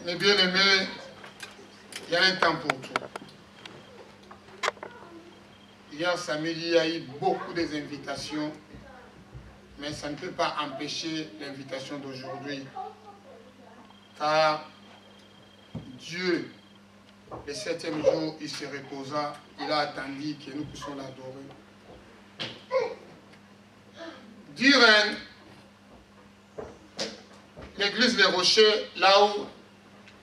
Mes bien-aimés, il y a un temps pour tout. Hier samedi, il y a eu beaucoup d'invitations, mais ça ne peut pas empêcher l'invitation d'aujourd'hui. Car Dieu, le 7e jour, il se reposa, il a attendu que nous puissions l'adorer. Duren, l'église des Rochers, là où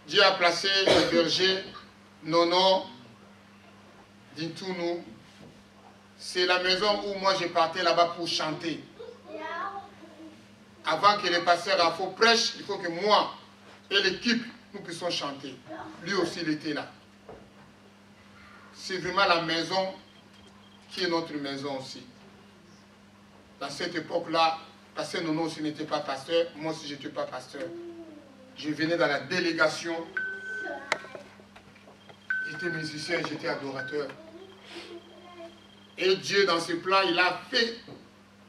Dieu a placé le berger Nono d'Intounou, c'est la maison où moi je partais là-bas pour chanter. Avant que le pasteur Afo prêche, il faut que moi et l'équipe, nous puissions chanter. Lui aussi, il était là. C'est vraiment la maison qui est notre maison aussi. Dans cette époque-là, pasteur Nono aussi n'était pas pasteur, moi aussi je n'étais pas pasteur. Je venais dans la délégation. J'étais musicien, j'étais adorateur. Et Dieu, dans ses plans, il a fait,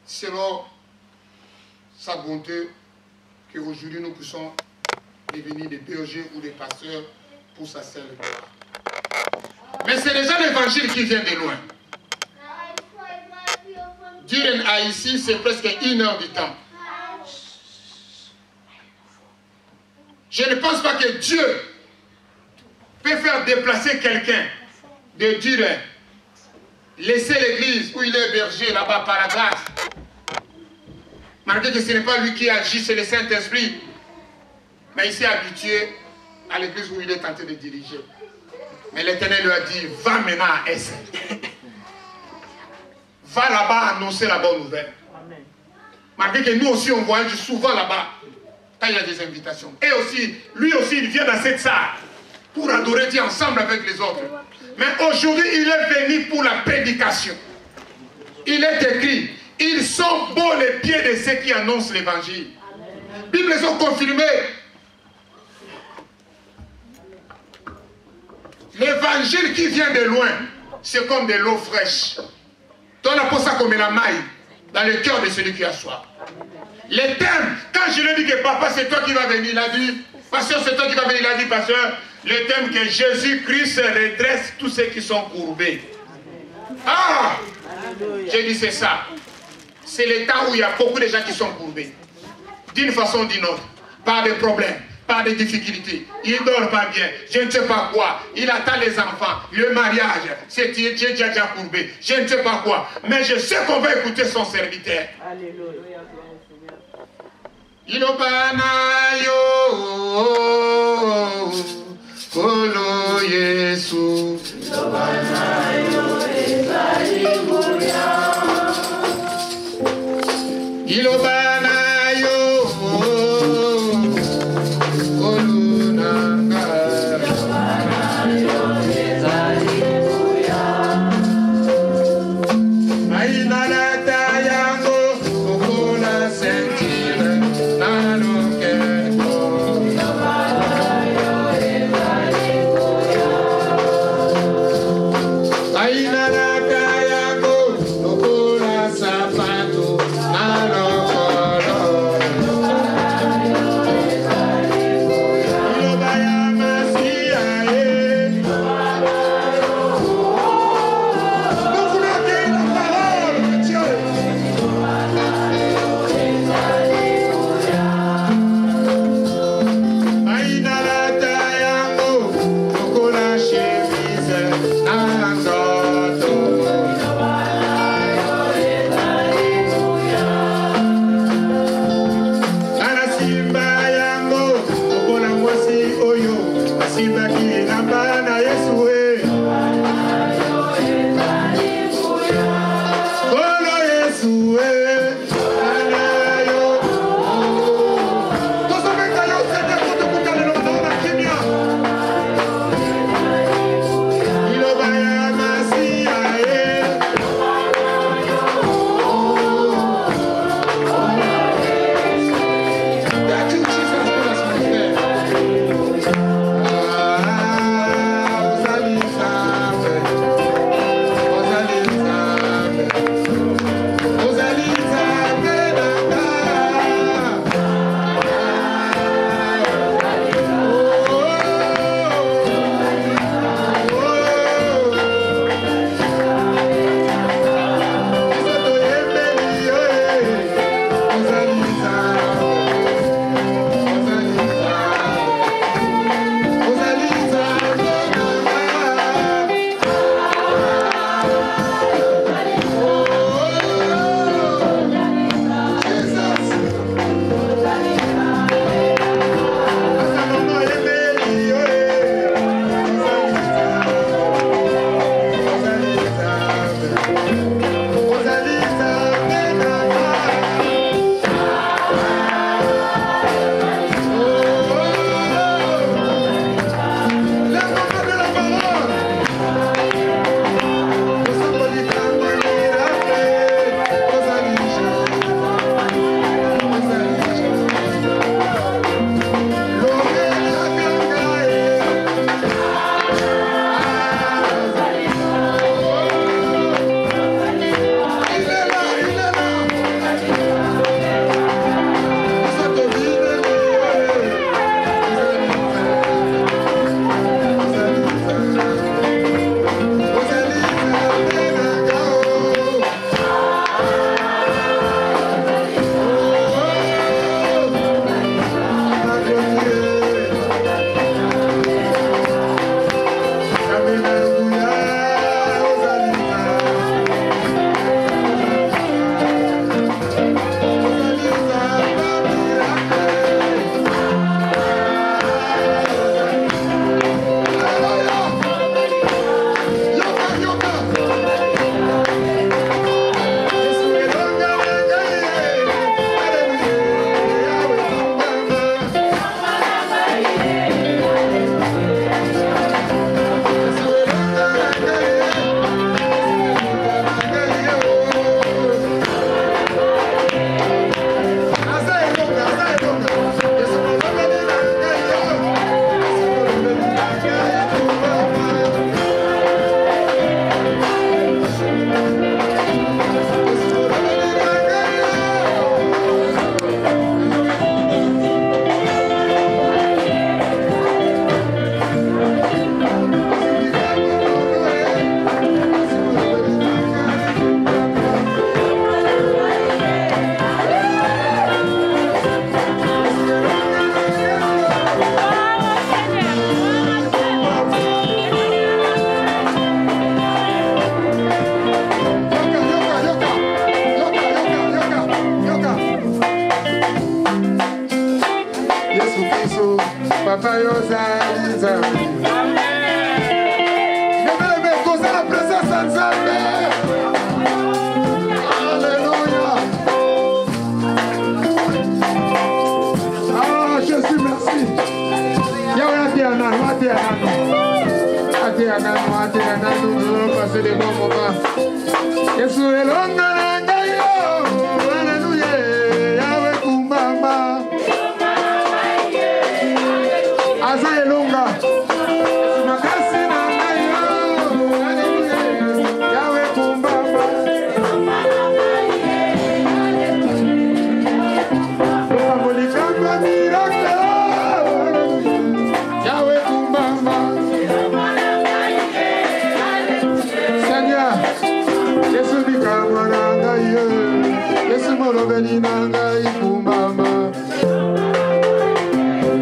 selon sa bonté, qu'aujourd'hui nous puissions devenir des bergers ou des pasteurs pour sa seule gloire. Mais c'est déjà l'évangile qui vient de loin. Dire à ici, c'est presque 1 heure du temps. Je ne pense pas que Dieu peut faire déplacer quelqu'un de Duren, laisser l'église où il est berger là-bas par la grâce. Malgré que ce n'est pas lui qui agit, c'est le Saint-Esprit. Mais il s'est habitué à l'église où il est tenté de diriger. Mais l'Éternel lui a dit, va maintenant à Essen. Va là-bas annoncer la bonne nouvelle. Amen. Malgré que nous aussi on voyage souvent là-bas, quand il y a des invitations. Et aussi, lui aussi il vient dans cette salle pour adorer Dieu ensemble avec les autres. Mais aujourd'hui il est venu pour la prédication. Il est écrit, ils sont beaux les pieds de ceux qui annoncent l'évangile. Les Bibles sont confirmées. L'évangile qui vient de loin, c'est comme de l'eau fraîche. On appelle ça comme la maille dans le cœur de celui qui a soif. Les thèmes, quand je lui ai dit que papa c'est toi qui vas venir, il a dit, pasteur c'est toi qui vas venir, il a dit, pasteur, le thème que Jésus-Christ redresse tous ceux qui sont courbés. Ah, j'ai dit c'est ça. C'est le temps où il y a beaucoup de gens qui sont courbés. D'une façon ou d'une autre, par des problèmes. Pas de difficultés, il ne dort pas bien, je ne sais pas quoi, il attend les enfants, le mariage, c'est déjà courbé, je ne sais pas quoi, mais je sais qu'on va écouter son serviteur. Alléluia. Passer des bons moments. Yesu elonga nanga yo, hallelujah, Yahweh kumbamba. Aza elonga, Yesu makasi nanga yo, hallelujah, Yahweh kumbamba. Ukamulikamba miracle, Yahweh kumbamba.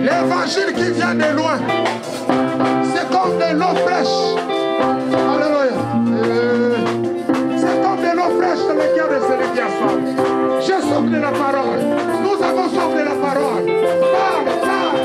L'évangile qui vient de loin, c'est comme de l'eau fraîche. Alléluia. C'est comme de l'eau fraîche dans le cœur de celui qui a soif. J'ai soif de la parole. Nous avons soif de la parole. Parle, parle.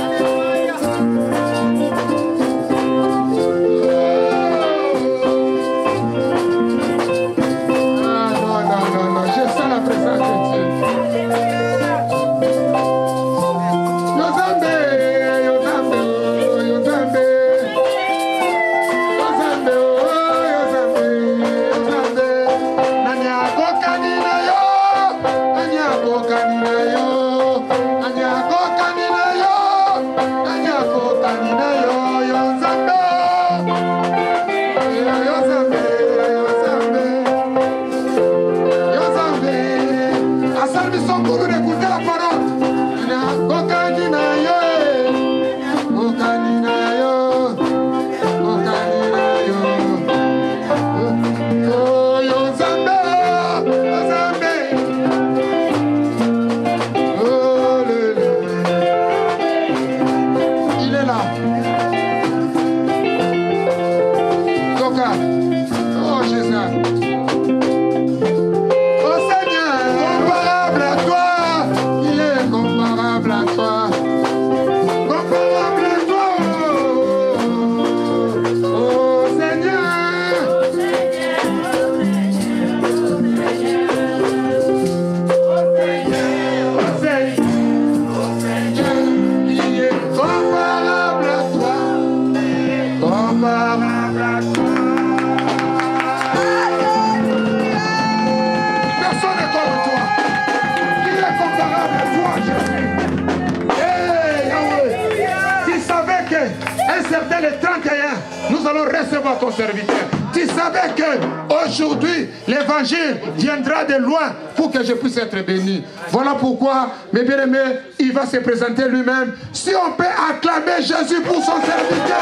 Recevoir ton serviteur. Tu savais que aujourd'hui l'évangile viendra de loin pour que je puisse être béni. Voilà pourquoi, mes bien-aimés, il va se présenter lui-même. Si on peut acclamer Jésus pour son serviteur.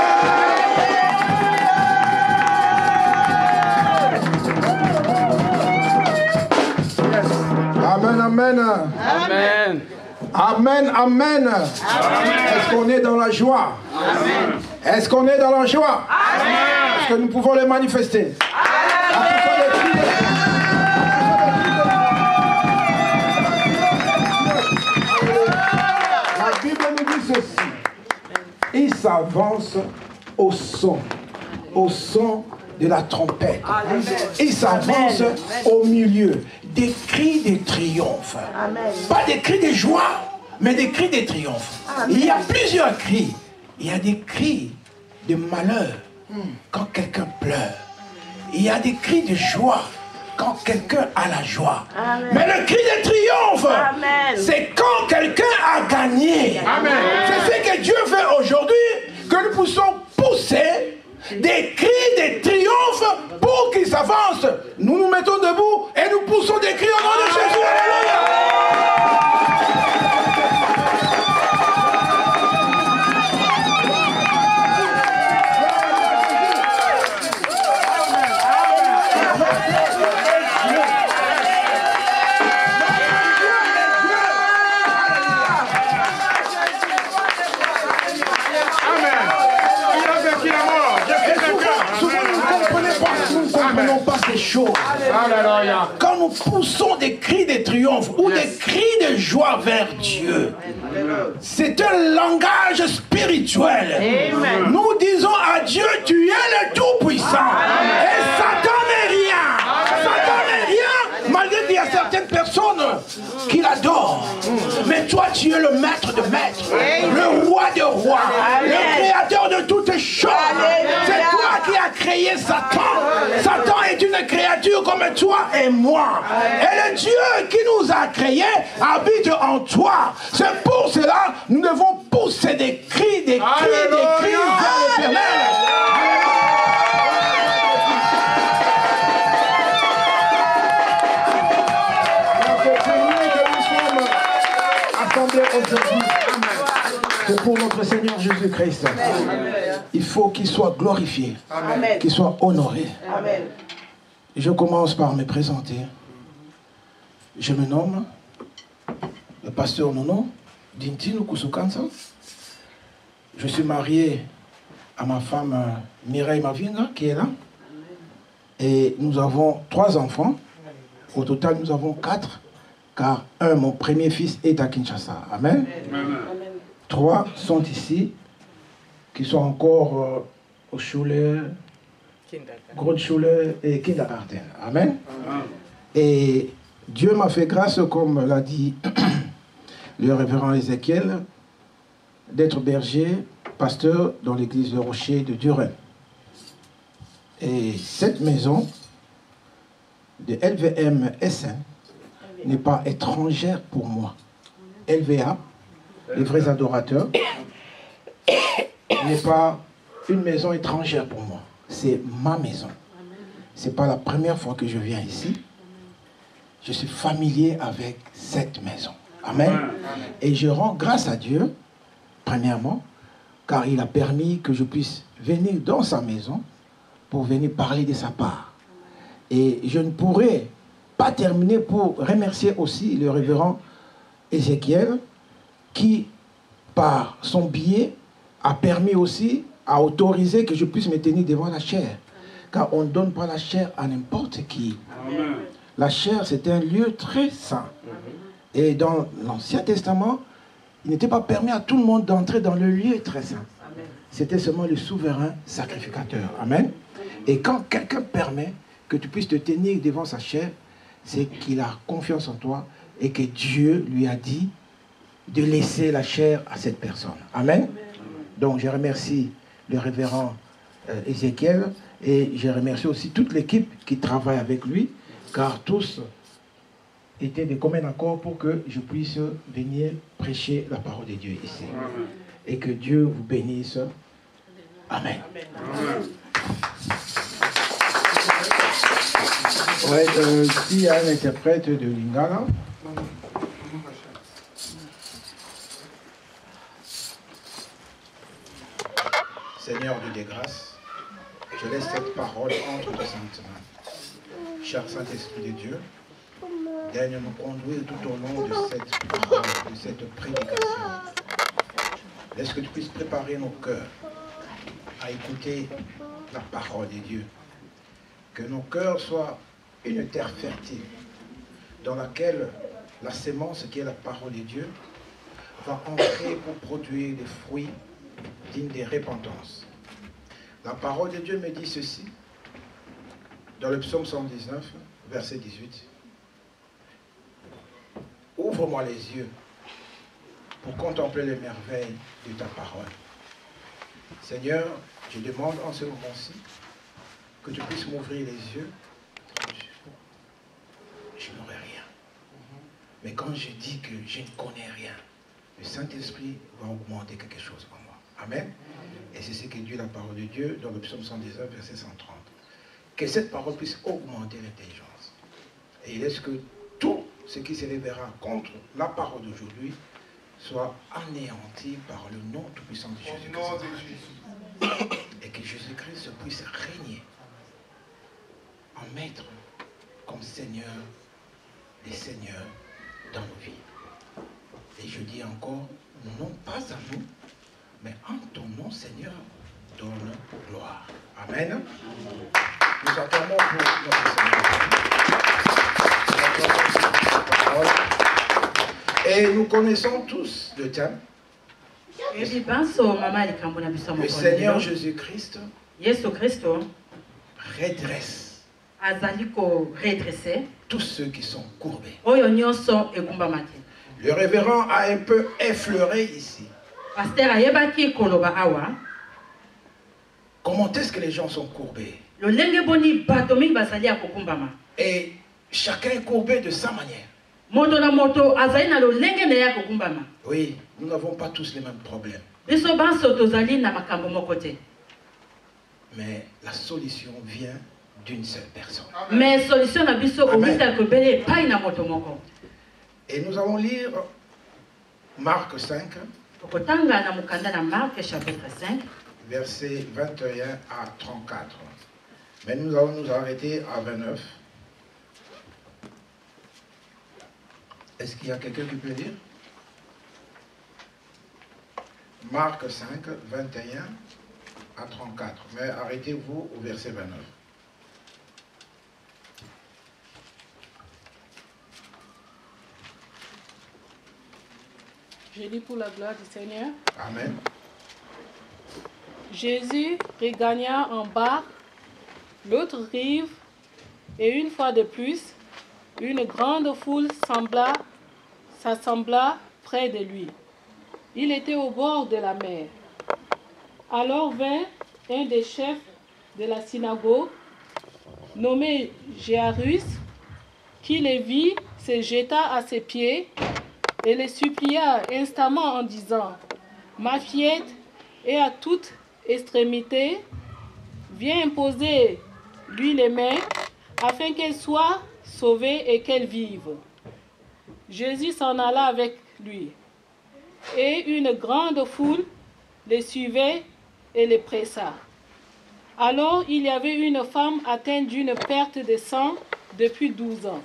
Yes. Amen, amen. Amen. Amen, amen. Est-ce qu'on est dans la joie? Amen. Est-ce qu'on est dans la joie? Amen. Est-ce que nous pouvons les manifester? La Bible nous dit ceci. Il s'avance au son de la trompette. Il s'avance au milieu des cris de triomphe. Pas des cris de joie, mais des cris de triomphe. Il y a plusieurs cris. Il y a des cris de malheur quand quelqu'un pleure. Il y a des cris de joie quand quelqu'un a la joie. Amen. Mais le cri de triomphe, c'est quand quelqu'un a gagné. C'est ce que Dieu fait aujourd'hui, que nous puissions pousser des cris de triomphe pour qu'ils s'avancent. Nous nous mettons debout et nous poussons des cris au nom de Jésus. Alléluia. Pas ces choses. Quand nous poussons des cris de triomphe ou des cris de joie vers Dieu, C'est un langage spirituel. Amen. Nous disons à Dieu, tu es le Tout-Puissant. Et Satan n'est rien. Satan n'est rien, malgré qu'il y a certaines personnes qui l'adorent. Mais toi, tu es le maître de maîtres, le roi de rois, le créateur de toutes choses. C'est toi qui as créé Satan. Satan est une créature comme toi et moi. Et le Dieu qui nous a créés habite en toi. C'est pour cela que nous devons pousser des cris, des cris, des cris vers l'Éternel. C'est pour notre Seigneur Jésus-Christ. Il faut qu'il soit glorifié, qu'il soit honoré. Amen. Je commence par me présenter. Je me nomme le pasteur Nono Dintino Kusukansa. Je suis marié à ma femme Mireille Mavinga qui est là. Et nous avons 3 enfants. Au total, nous avons 4. Car mon premier fils est à Kinshasa. Amen. Amen. 3 sont ici, qui sont encore au Schule, Grundschule et Kindergarten. Amen. Et Dieu m'a fait grâce, comme l'a dit le révérend Ézéchiel, d'être berger, pasteur dans l'église de Rocher de Duren. Et cette maison de LVM SN n'est pas étrangère pour moi. LVA, les vrais adorateurs, n'est pas une maison étrangère pour moi. C'est ma maison. Ce n'est pas la première fois que je viens ici. Je suis familier avec cette maison. Amen. Et je rends grâce à Dieu, premièrement, car il a permis que je puisse venir dans sa maison pour venir parler de sa part. Et je ne pourrais pas terminer pour remercier aussi le révérend Ézéchiel qui, par son billet, a permis aussi, a autorisé que je puisse me tenir devant la chair. Car on ne donne pas la chair à n'importe qui. Amen. La chair, c'est un lieu très saint. Et dans l'Ancien Testament, il n'était pas permis à tout le monde d'entrer dans le lieu très saint. C'était seulement le souverain sacrificateur. Amen. Et quand quelqu'un permet que tu puisses te tenir devant sa chair, c'est qu'il a confiance en toi et que Dieu lui a dit de laisser la chair à cette personne. Amen. Donc je remercie le révérend Ézéchiel et je remercie aussi toute l'équipe qui travaille avec lui, car tous étaient de commun accord pour que je puisse venir prêcher la parole de Dieu ici. Amen. Et que Dieu vous bénisse. Amen. Amen. Ouais, s'il y a un interprète de Lingala. Seigneur Dieu des grâces, je laisse cette parole entre tes saintes mains. Cher Saint-Esprit de Dieu, daigne nous conduire tout au long de cette parole, de cette prédication. Laisse que tu puisses préparer nos cœurs à écouter la parole de Dieu. Que nos cœurs soient une terre fertile dans laquelle la sémence qui est la parole de Dieu va entrer pour produire des fruits dignes de repentance. La parole de Dieu me dit ceci dans le psaume 119, verset 18. Ouvre-moi les yeux pour contempler les merveilles de ta parole. Seigneur, je demande en ce moment-ci que tu puisses m'ouvrir les yeux. Je n'aurai rien. Mais quand je dis que je ne connais rien, le Saint-Esprit va augmenter quelque chose en moi. Amen. Et c'est ce que dit la parole de Dieu dans le psaume 119, verset 130. Que cette parole puisse augmenter l'intelligence. Et il laisse que tout ce qui s'élèvera contre la parole d'aujourd'hui soit anéanti par le nom tout-puissant de Jésus-Christ. Et que Jésus-Christ puisse régner en maître comme Seigneur des Seigneurs dans nos vies. Et je dis encore, non pas à nous, mais en ton nom, Seigneur, donne gloire. Amen. Nous attendons pour notre Seigneur. Et nous connaissons tous le thème. Le Seigneur Jésus-Christ redresse tous ceux qui sont courbés. Le révérend a un peu effleuré ici. Comment est-ce que les gens sont courbés? Et chacun est courbé de sa manière. Oui, nous n'avons pas tous les mêmes problèmes. Mais la solution vient d'une seule personne. Amen. Et nous allons lire Marc 5, versets 21 à 34. Mais nous allons nous arrêter à 29. Est-ce qu'il y a quelqu'un qui peut lire? Marc 5, 21 à 34. Mais arrêtez-vous au verset 29. Je lis pour la gloire du Seigneur. Amen. Jésus regagna en barque l'autre rive, et une fois de plus, une grande foule s'assembla près de lui. Il était au bord de la mer. Alors vint un des chefs de la synagogue, nommé Jairus, qui les vit, se jeta à ses pieds et les supplia instamment en disant: Ma fillette est à toute extrémité, viens imposer lui les mains afin qu'elle soit sauvée et qu'elle vive. Jésus s'en alla avec lui, et une grande foule les suivait et les pressa. Alors il y avait une femme atteinte d'une perte de sang depuis 12 ans.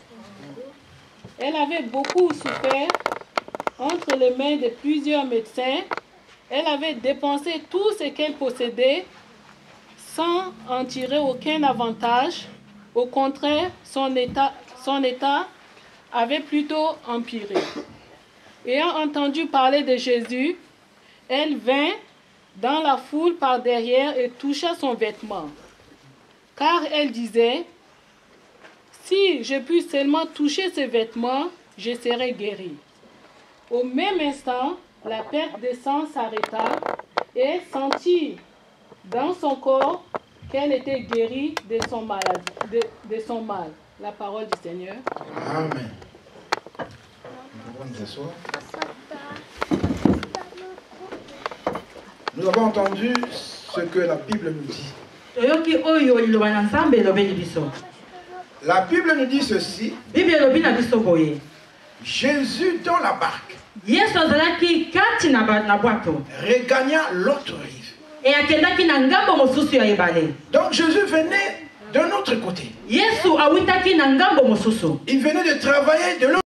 Elle avait beaucoup souffert entre les mains de plusieurs médecins. Elle avait dépensé tout ce qu'elle possédait sans en tirer aucun avantage. Au contraire, son état avait plutôt empiré. Ayant entendu parler de Jésus, elle vint dans la foule par derrière et toucha son vêtement. Car elle disait: Si je puis seulement toucher ses vêtements, je serai guérie. Au même instant, la perte de sang s'arrêta et elle sentit dans son corps qu'elle était guérie de son maladie, de son mal. La parole du Seigneur. Amen. Nous pouvons nous asseoir. Nous avons entendu ce que la Bible nous dit. La Bible nous dit ceci. Jésus dans la barque regagna l'autre rive. Donc Jésus venait d'un autre côté. Il venait de travailler de l'autre côté.